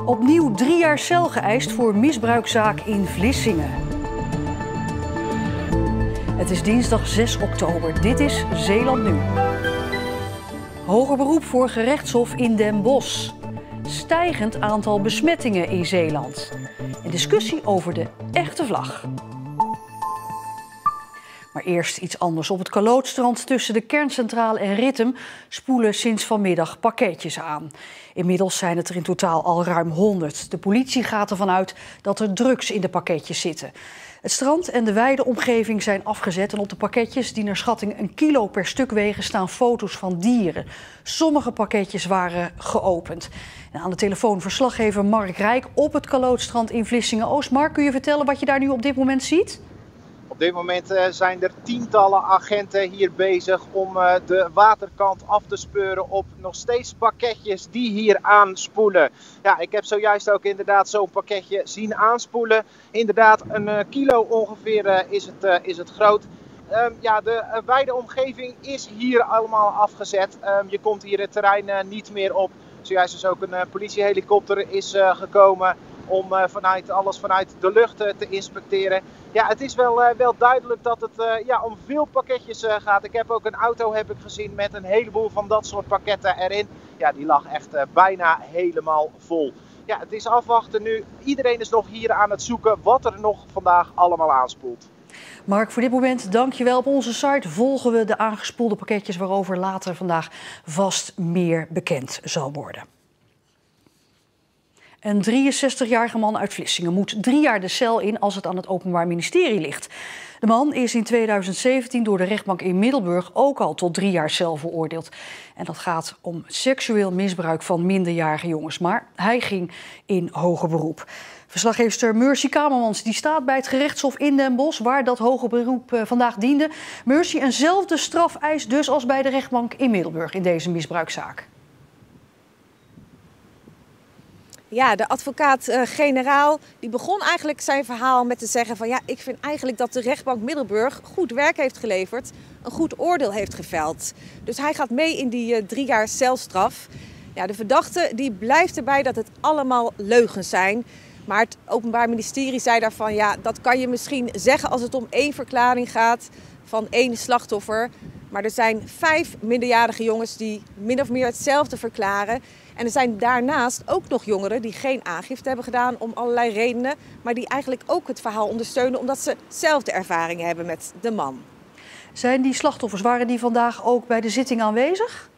Opnieuw 3 jaar cel geëist voor misbruikzaak in Vlissingen. Het is dinsdag 6 oktober. Dit is Zeeland Nu. Hoger beroep voor gerechtshof in Den Bosch. Stijgend aantal besmettingen in Zeeland. En discussie over de echte vlag. Maar eerst iets anders. Op het Kalootstrand tussen de kerncentrale en Rittem spoelen sinds vanmiddag pakketjes aan. Inmiddels zijn het er in totaal al ruim 100. De politie gaat ervan uit dat er drugs in de pakketjes zitten. Het strand en de wijde omgeving zijn afgezet en op de pakketjes die naar schatting 1 kilo per stuk wegen staan foto's van dieren. Sommige pakketjes waren geopend. En aan de telefoon verslaggever Mark Rijk op het Kalootstrand in Vlissingen-Oost. Mark, kun je vertellen wat je daar nu op dit moment ziet? Op dit moment zijn er tientallen agenten hier bezig om de waterkant af te speuren op nog steeds pakketjes die hier aanspoelen. Ja, ik heb zojuist ook inderdaad zo'n pakketje zien aanspoelen. Inderdaad, 1 kilo ongeveer is het groot. Ja, de wijde omgeving is hier allemaal afgezet. Je komt hier het terrein niet meer op. Zojuist is ook een politiehelikopter is gekomen om alles vanuit de lucht te inspecteren. Ja, het is wel duidelijk dat het om veel pakketjes gaat. Ik heb ook een auto gezien met een heleboel van dat soort pakketten erin. Ja, die lag echt bijna helemaal vol. Ja, het is afwachten nu. Iedereen is nog hier aan het zoeken wat er nog vandaag allemaal aanspoelt. Mark, voor dit moment dankjewel. Op onze site volgen we de aangespoelde pakketjes waarover later vandaag vast meer bekend zal worden. Een 63-jarige man uit Vlissingen moet 3 jaar de cel in als het aan het Openbaar Ministerie ligt. De man is in 2017 door de rechtbank in Middelburg ook al tot 3 jaar cel veroordeeld. En dat gaat om seksueel misbruik van minderjarige jongens. Maar hij ging in hoger beroep. Verslaggeefster Mercy Kamermans die staat bij het gerechtshof in Den Bosch, waar dat hoger beroep vandaag diende. Mercy, eenzelfde strafeis dus als bij de rechtbank in Middelburg in deze misbruikzaak. Ja, de advocaat-generaal die begon eigenlijk zijn verhaal met te zeggen van ja, ik vind eigenlijk dat de rechtbank Middelburg goed werk heeft geleverd, een goed oordeel heeft geveld. Dus hij gaat mee in die 3 jaar celstraf. Ja, de verdachte die blijft erbij dat het allemaal leugens zijn. Maar het Openbaar Ministerie zei daarvan ja, dat kan je misschien zeggen als het om 1 verklaring gaat van 1 slachtoffer. Maar er zijn 5 minderjarige jongens die min of meer hetzelfde verklaren. En er zijn daarnaast ook nog jongeren die geen aangifte hebben gedaan om allerlei redenen. Maar die eigenlijk ook het verhaal ondersteunen omdat ze zelf de ervaring hebben met de man. Zijn die slachtoffers, waren die vandaag ook bij de zitting aanwezig?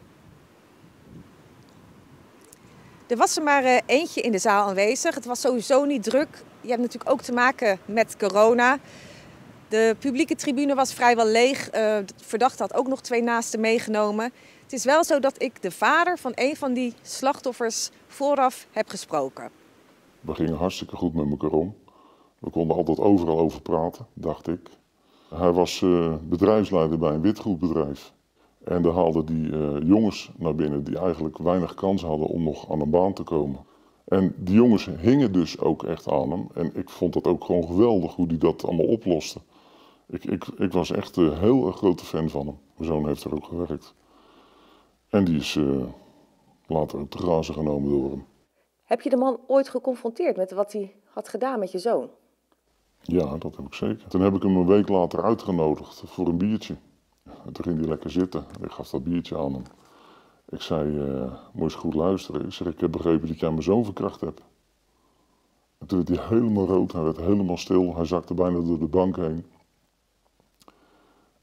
Er was er maar eentje in de zaal aanwezig. Het was sowieso niet druk. Je hebt natuurlijk ook te maken met corona. De publieke tribune was vrijwel leeg. De verdachte had ook nog 2 naasten meegenomen. Het is wel zo dat ik de vader van een van die slachtoffers vooraf heb gesproken. We gingen hartstikke goed met elkaar om. We konden altijd overal over praten, dacht ik. Hij was bedrijfsleider bij een witgoedbedrijf. En daar haalden die jongens naar binnen die eigenlijk weinig kans hadden om nog aan een baan te komen. En die jongens hingen dus ook echt aan hem. En ik vond dat ook gewoon geweldig hoe hij dat allemaal oploste. Ik was echt een heel erg grote fan van hem. Mijn zoon heeft er ook gewerkt. En die is later ook te grazen genomen door hem. Heb je de man ooit geconfronteerd met wat hij had gedaan met je zoon? Ja, dat heb ik zeker. Toen heb ik hem een week later uitgenodigd voor een biertje. En toen ging hij lekker zitten. Ik gaf dat biertje aan hem. Ik zei, moet je eens goed luisteren. Ik zei, ik heb begrepen dat jij mijn zoon verkracht hebt. En toen werd hij helemaal rood, hij werd helemaal stil. Hij zakte bijna door de bank heen.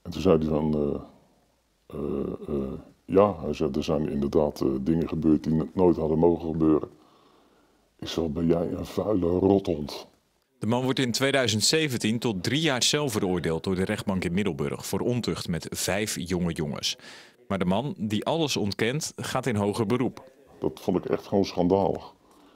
En toen zei hij van, ja, hij zei, er zijn inderdaad dingen gebeurd die nooit hadden mogen gebeuren. Ik zei, ben jij een vuile rothond. De man wordt in 2017 tot 3 jaar cel veroordeeld door de rechtbank in Middelburg voor ontucht met 5 jonge jongens. Maar de man, die alles ontkent, gaat in hoger beroep. Dat vond ik echt gewoon schandalig.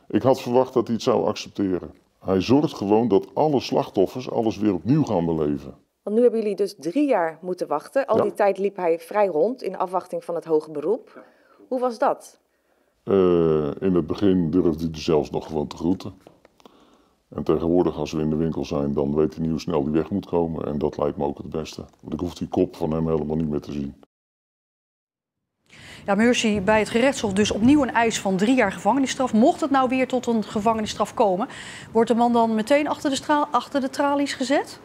Ik had verwacht dat hij het zou accepteren. Hij zorgt gewoon dat alle slachtoffers alles weer opnieuw gaan beleven. Want nu hebben jullie dus 3 jaar moeten wachten. Al die tijd liep hij vrij rond in afwachting van het hoger beroep. Hoe was dat? In het begin durfde hij er zelfs nog gewoon te groeten. En tegenwoordig als we in de winkel zijn, dan weet hij niet hoe snel hij weg moet komen. En dat lijkt me ook het beste. Want ik hoef die kop van hem helemaal niet meer te zien. Ja, Mercy, bij het gerechtshof dus opnieuw een eis van 3 jaar gevangenisstraf. Mocht het nou weer tot een gevangenisstraf komen, wordt de man dan meteen achter de tralies gezet?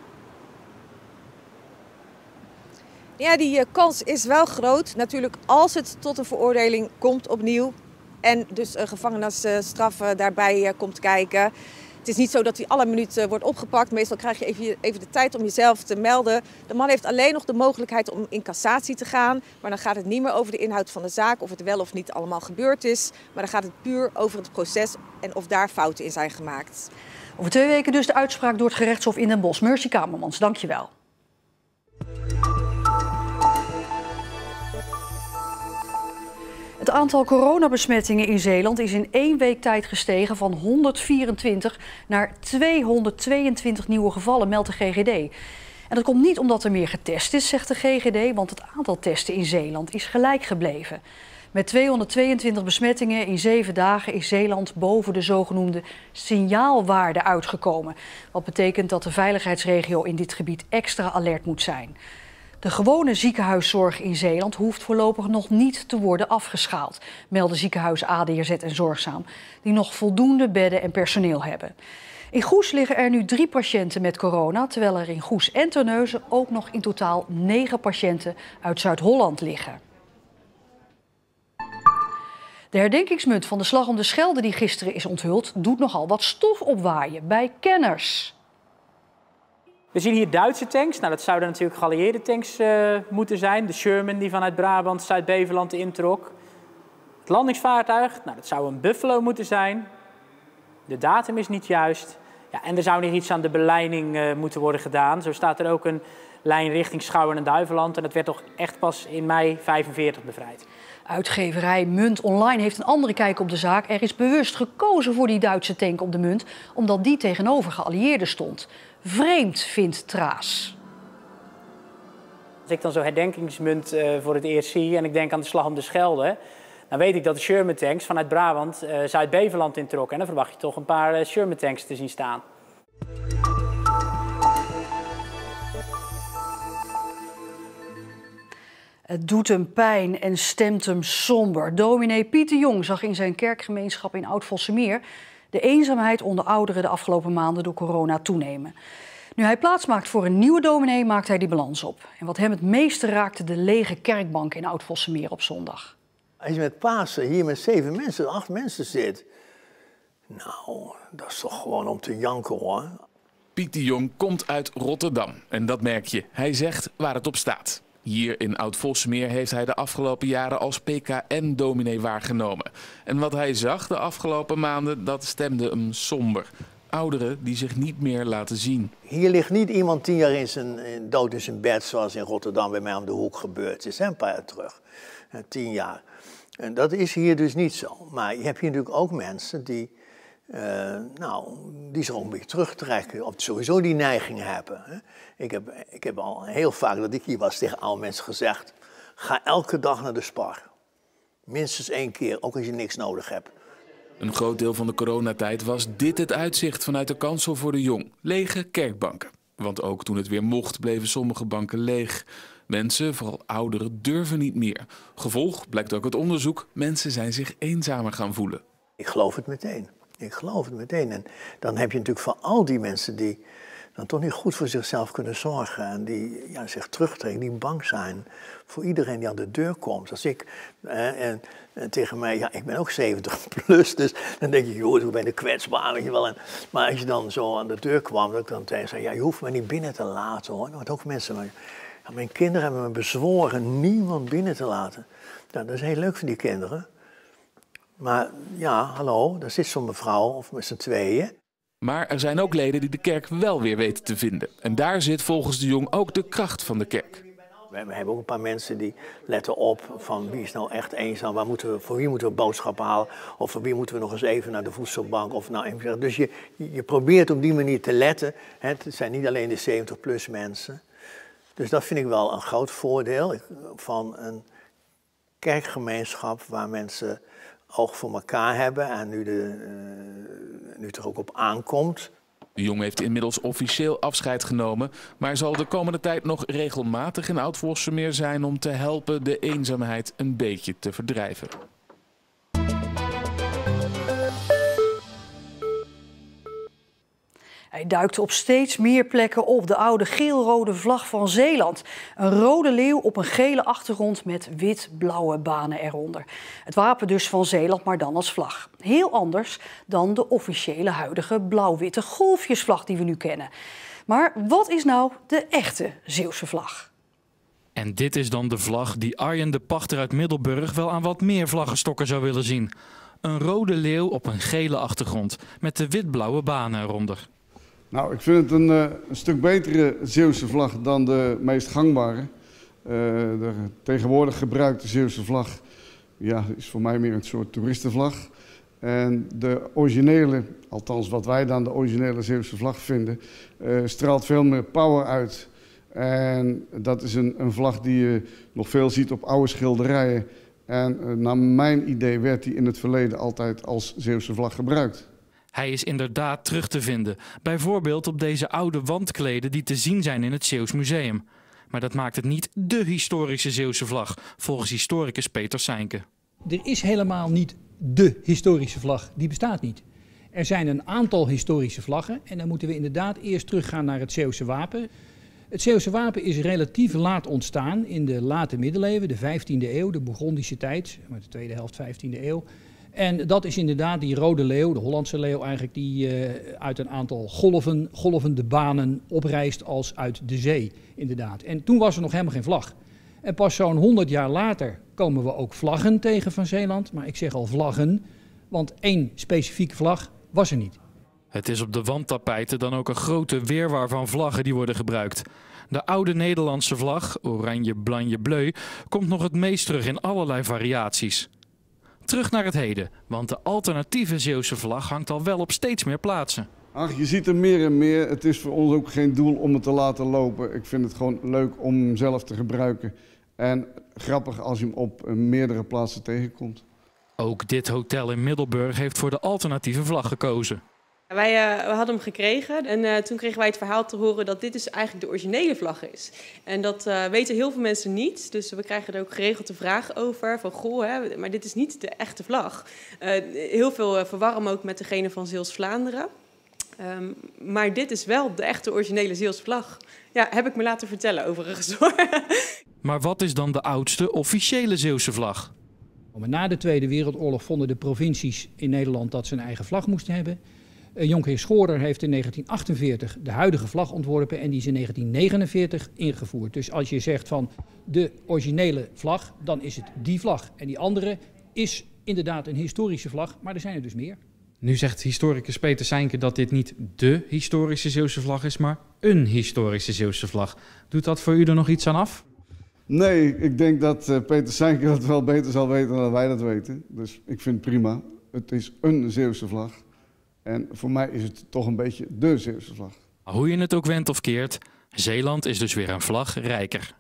Ja, die kans is wel groot. Natuurlijk als het tot een veroordeling komt opnieuw en dus een gevangenisstraf daarbij komt kijken. Het is niet zo dat hij alle minuut wordt opgepakt. Meestal krijg je even de tijd om jezelf te melden. De man heeft alleen nog de mogelijkheid om in cassatie te gaan. Maar dan gaat het niet meer over de inhoud van de zaak, of het wel of niet allemaal gebeurd is. Maar dan gaat het puur over het proces en of daar fouten in zijn gemaakt. Over 2 weken dus de uitspraak door het gerechtshof in Den Bosch. Mercy Kamermans, dank je wel. Het aantal coronabesmettingen in Zeeland is in 1 week tijd gestegen van 124 naar 222 nieuwe gevallen, meldt de GGD. En dat komt niet omdat er meer getest is, zegt de GGD, want het aantal testen in Zeeland is gelijk gebleven. Met 222 besmettingen in 7 dagen is Zeeland boven de zogenoemde signaalwaarde uitgekomen. Wat betekent dat de veiligheidsregio in dit gebied extra alert moet zijn. De gewone ziekenhuiszorg in Zeeland hoeft voorlopig nog niet te worden afgeschaald, melden ziekenhuis ADRZ en Zorgzaam, die nog voldoende bedden en personeel hebben. In Goes liggen er nu 3 patiënten met corona, terwijl er in Goes en Terneuzen ook nog in totaal 9 patiënten uit Zuid-Holland liggen. De herdenkingsmunt van de Slag om de Schelde die gisteren is onthuld, doet nogal wat stof opwaaien bij kenners. We zien hier Duitse tanks. Nou, dat zouden natuurlijk geallieerde tanks moeten zijn. De Sherman die vanuit Brabant, Zuid-Beveland introk. Het landingsvaartuig, nou, dat zou een Buffalo moeten zijn. De datum is niet juist. Ja, en er zou nog iets aan de beleiding moeten worden gedaan. Zo staat er ook een lijn richting Schouwen en Duiveland. En dat werd toch echt pas in mei 45 bevrijd. Uitgeverij Munt Online heeft een andere kijk op de zaak. Er is bewust gekozen voor die Duitse tank op de munt, omdat die tegenover geallieerden stond. Vreemd, vindt Traas. Als ik dan zo'n herdenkingsmunt voor het eerst zie en ik denk aan de Slag om de Schelde, dan weet ik dat de Sherman tanks vanuit Brabant Zuid-Beveland introkken. En dan verwacht je toch een paar Sherman tanks te zien staan. Het doet hem pijn en stemt hem somber. Dominee Piet de Jong zag in zijn kerkgemeenschap in Oud-Vossemeer de eenzaamheid onder ouderen de afgelopen maanden door corona toenemen. Nu hij plaatsmaakt voor een nieuwe dominee, maakt hij die balans op. En wat hem het meeste raakte, de lege kerkbank in Oud-Vossemeer op zondag. Als je met Pasen hier met 7 mensen, 8 mensen zit, nou, dat is toch gewoon om te janken, hoor. Piet de Jong komt uit Rotterdam en dat merk je. Hij zegt waar het op staat. Hier in Oud-Vossemeer heeft hij de afgelopen jaren als PKN-dominee waargenomen. En wat hij zag de afgelopen maanden, dat stemde hem somber. Ouderen die zich niet meer laten zien. Hier ligt niet iemand 10 jaar dood in zijn bed, zoals in Rotterdam bij mij om de hoek gebeurd is. Een paar jaar terug. 10 jaar. En dat is hier dus niet zo. Maar je hebt hier natuurlijk ook mensen die zich ook een beetje terugtrekken. Of sowieso die neiging hebben. Hè. Ik heb al heel vaak dat ik hier was tegen oude mensen gezegd, ga elke dag naar de Spar. Minstens 1 keer, ook als je niks nodig hebt. Een groot deel van de coronatijd was dit het uitzicht vanuit de kansel voor de Jong. Lege kerkbanken. Want ook toen het weer mocht, bleven sommige banken leeg. Mensen, vooral ouderen, durven niet meer. Gevolg blijkt ook uit onderzoek, mensen zijn zich eenzamer gaan voelen. Ik geloof het meteen. Ik geloof het meteen. En dan heb je natuurlijk van al die mensen die dan toch niet goed voor zichzelf kunnen zorgen. En die zich terugtrekken, die bang zijn voor iedereen die aan de deur komt. Als ik, en tegen mij, ik ben ook 70 plus, dus dan denk je, joh, ik ben een kwetsbaar, weet je wel. Maar als je dan zo aan de deur kwam, dat ik dan tegen zei, je hoeft me niet binnen te laten, hoor. Want ook mensen, mijn kinderen hebben me bezworen niemand binnen te laten. Nou, dat is heel leuk voor die kinderen. Maar ja, hallo, daar zit zo'n mevrouw, of met z'n tweeën. Maar er zijn ook leden die de kerk wel weer weten te vinden. En daar zit volgens de Jong ook de kracht van de kerk. We hebben ook een paar mensen die letten op van wie is nou echt eenzaam, voor wie moeten we boodschappen halen, of voor wie moeten we nog eens even naar de voedselbank. Dus je probeert op die manier te letten. Het zijn niet alleen de 70-plus mensen. Dus dat vind ik wel een groot voordeel van een kerkgemeenschap waar mensen oog voor elkaar hebben en nu het er ook op aankomt. De jongen heeft inmiddels officieel afscheid genomen, maar zal de komende tijd nog regelmatig in Oud-Vossemeer zijn om te helpen de eenzaamheid een beetje te verdrijven. Hij duikt op steeds meer plekken op, de oude geel-rode vlag van Zeeland. Een rode leeuw op een gele achtergrond met wit-blauwe banen eronder. Het wapen dus van Zeeland, maar dan als vlag. Heel anders dan de officiële huidige blauw-witte golfjesvlag die we nu kennen. Maar wat is nou de echte Zeeuwse vlag? En dit is dan de vlag die Arjen de Pachter uit Middelburg wel aan wat meer vlaggenstokken zou willen zien. Een rode leeuw op een gele achtergrond met de wit-blauwe banen eronder. Nou, ik vind het een stuk betere Zeeuwse vlag dan de meest gangbare. De tegenwoordig gebruikte Zeeuwse vlag is voor mij meer een soort toeristenvlag. En de originele, althans wat wij dan de originele Zeeuwse vlag vinden, straalt veel meer power uit. En dat is een vlag die je nog veel ziet op oude schilderijen. En naar mijn idee werd die in het verleden altijd als Zeeuwse vlag gebruikt. Hij is inderdaad terug te vinden, bijvoorbeeld op deze oude wandkleden die te zien zijn in het Zeeuws Museum. Maar dat maakt het niet dé historische Zeeuwse vlag, volgens historicus Peter Seinke. Er is helemaal niet dé historische vlag, die bestaat niet. Er zijn een aantal historische vlaggen en dan moeten we inderdaad eerst teruggaan naar het Zeeuwse wapen. Het Zeeuwse wapen is relatief laat ontstaan in de late middeleeuwen, de 15e eeuw, de Bourgondische tijd, de tweede helft 15e eeuw. En dat is inderdaad die rode leeuw, de Hollandse leeuw eigenlijk, die uit een aantal golvende banen oprijst als uit de zee, inderdaad. En toen was er nog helemaal geen vlag. En pas zo'n 100 jaar later komen we ook vlaggen tegen van Zeeland. Maar ik zeg al vlaggen, want één specifieke vlag was er niet. Het is op de wandtapijten dan ook een grote wirwar van vlaggen die worden gebruikt. De oude Nederlandse vlag, oranje, blanje, bleu, komt nog het meest terug in allerlei variaties. Terug naar het heden, want de alternatieve Zeeuwse vlag hangt al wel op steeds meer plaatsen. Ach, je ziet er meer en meer. Het is voor ons ook geen doel om het te laten lopen. Ik vind het gewoon leuk om hem zelf te gebruiken. En grappig als je hem op meerdere plaatsen tegenkomt. Ook dit hotel in Middelburg heeft voor de alternatieve vlag gekozen. We hadden hem gekregen en toen kregen wij het verhaal te horen dat dit dus eigenlijk de originele vlag is. En dat weten heel veel mensen niet, dus we krijgen er ook geregeld de vraag over van goh, hè, maar dit is niet de echte vlag. Heel veel verwarren hem ook met degene van Zeeuws-Vlaanderen. Maar dit is wel de echte originele Zeeuwse vlag. Ja, heb ik me laten vertellen overigens hoor. Maar wat is dan de oudste officiële Zeeuwse vlag? Na de Tweede Wereldoorlog vonden de provincies in Nederland dat ze een eigen vlag moesten hebben. Jonkheer Schoorder heeft in 1948 de huidige vlag ontworpen en die is in 1949 ingevoerd. Dus als je zegt van de originele vlag, dan is het die vlag. En die andere is inderdaad een historische vlag, maar er zijn er dus meer. Nu zegt historicus Peter Seinke dat dit niet dé historische Zeeuwse vlag is, maar een historische Zeeuwse vlag. Doet dat voor u er nog iets aan af? Nee, ik denk dat Peter Seinke dat wel beter zal weten dan wij dat weten. Dus ik vind het prima. Het is een Zeeuwse vlag. En voor mij is het toch een beetje de Zeeuwse vlag. Hoe je het ook wendt of keert, Zeeland is dus weer een vlag rijker.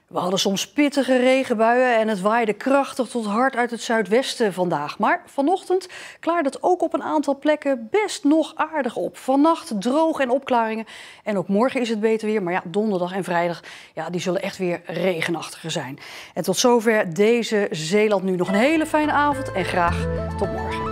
We hadden soms pittige regenbuien en het waaide krachtig tot hard uit het zuidwesten vandaag. Maar vanochtend klaarde het ook op een aantal plekken best nog aardig op. Vannacht droog en opklaringen. En ook morgen is het beter weer. Maar ja, donderdag en vrijdag die zullen echt weer regenachtiger zijn. En tot zover deze Zeeland nu. Nog een hele fijne avond en graag tot morgen.